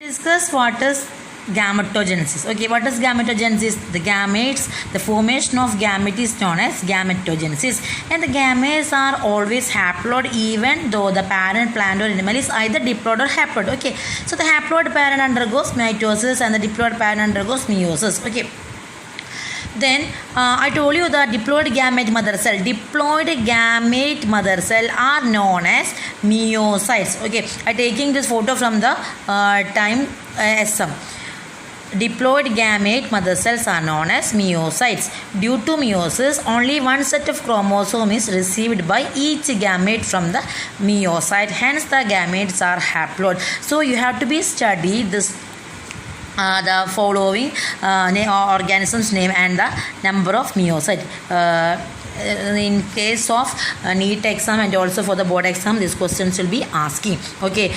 Discuss what is gametogenesis. Okay, what is gametogenesis? The gametes, the formation of gamete is known as gametogenesis, and the gametes are always haploid even though the parent plant or animal is either diploid or haploid. Okay, so the haploid parent undergoes mitosis and the diploid parent undergoes meiosis. Okay, then I told you the diploid gamete mother cell are known as meiocytes. Okay, I taking this photo from the time SM. Diploid gamete mother cells are known as meiocytes. Due to meiosis, only one set of chromosome is received by each gamete from the meiocyte. Hence, the gametes are haploid. So you have to be study this. The following organisms name and the number of meiocyte. In case of NEET exam and also for the board exam, these questions will be asking. Okay.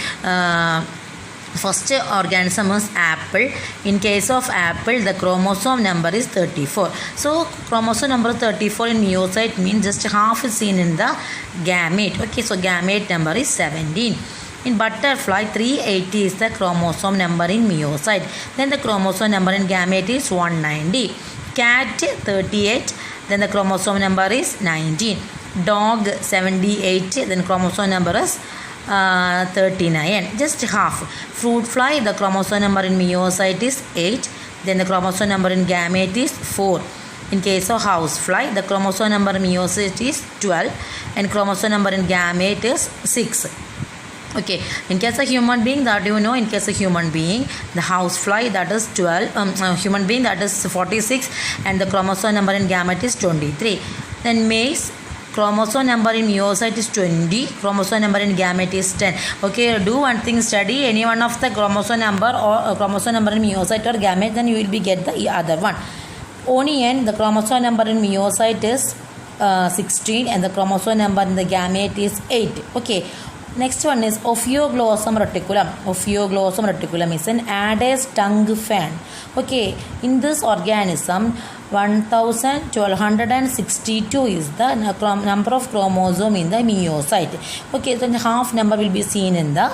First organism is apple. In case of apple, the chromosome number is 34. So chromosome number 34 in meiocyte means just half is seen in the gamete. Okay, so gamete number is 17. In butterfly, 380 is the chromosome number in meiocyte. Then the chromosome number in gamete is 190. Cat, 38. Then the chromosome number is 19. Dog, 78. Then chromosome number is 39. Just half. Fruit fly, the chromosome number in meiocyte is 8. Then the chromosome number in gamete is 4. In case of housefly, the chromosome number in meiocyte is 12. And chromosome number in gamete is 6. Okay, in case of human being, that you know, in case of human being, the housefly that is 12, human being that is 46, and the chromosome number in gamete is 23. Then maize, chromosome number in meiocyte is 20, chromosome number in gamete is 10. Okay, do one thing, study any one of the chromosome number or chromosome number in meiocyte or gamete, then you will be get the other one. Onion, the chromosome number in meiocyte is 16 and the chromosome number in the gamete is 8. Okay. Next one is Ophioglossum reticulum. Ophioglossum reticulum is an Ades tongue fan. Okay, in this organism, 1262 is the number of chromosome in the meiocyte. Okay, then half number will be seen in the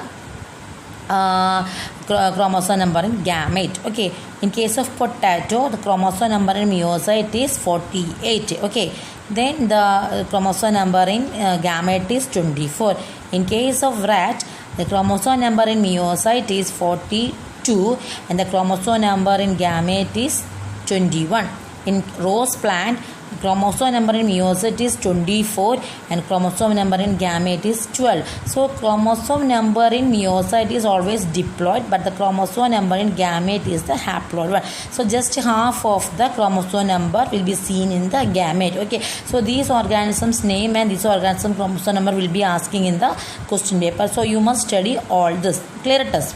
chromosome number in gamete. Okay, in case of potato, the chromosome number in meiocyte is 48. Okay, then the chromosome number in gamete is 24. In case of rat, the chromosome number in meiocyte is 42 and the chromosome number in gamete is 21. In rose plant, chromosome number in meiocyte is 24 and chromosome number in gamete is 12. So chromosome number in meiocyte is always diploid, but the chromosome number in gamete is the haploid one. So just half of the chromosome number will be seen in the gamete. Okay, so these organisms name and this organism chromosome number will be asking in the question paper. So you must study all this. Clear it us.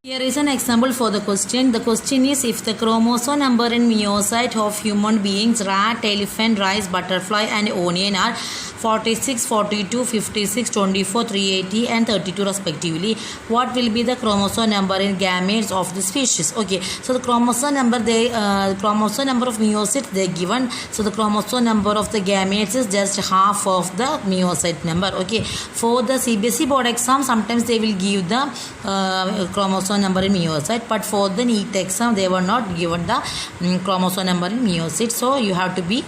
Here is an example for the question. The question is, if the chromosome number in meiocyte of human beings, rat, elephant, rice, butterfly and onion are 46, 42, 56, 24, 380 and 32 respectively, what will be the chromosome number in gametes of the species? Okay, so the chromosome number of meiocytes they given. So the chromosome number of the gametes is just half of the meiocyte number. Okay, for the CBSE board exam, sometimes they will give the chromosome number in meiocyte, but for the NEET exam they were not given the chromosome number in meiocyte. So you have to be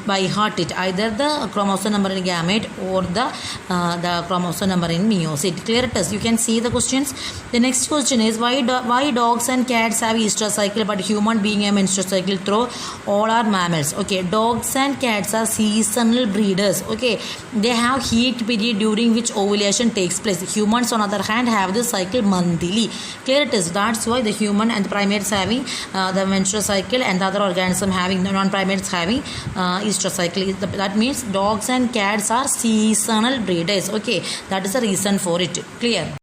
by heart it, either the chromosome number in gamete or the chromosome number in meiocyte. Clear it is. You can see the questions. The next question is, why dogs and cats have estrous cycle but human being have menstrual cycle through all are mammals? Okay, dogs and cats are seasonal breeders. Okay, they have heat period during which ovulation takes place. Humans on the other hand have the cycle monthly. Clear it is. That's why the human and the primates having the menstrual cycle and the other organism having non-primates having estrous cycle. That means dogs and cats are seasonal breeders. Okay, that is the reason for it. Clear.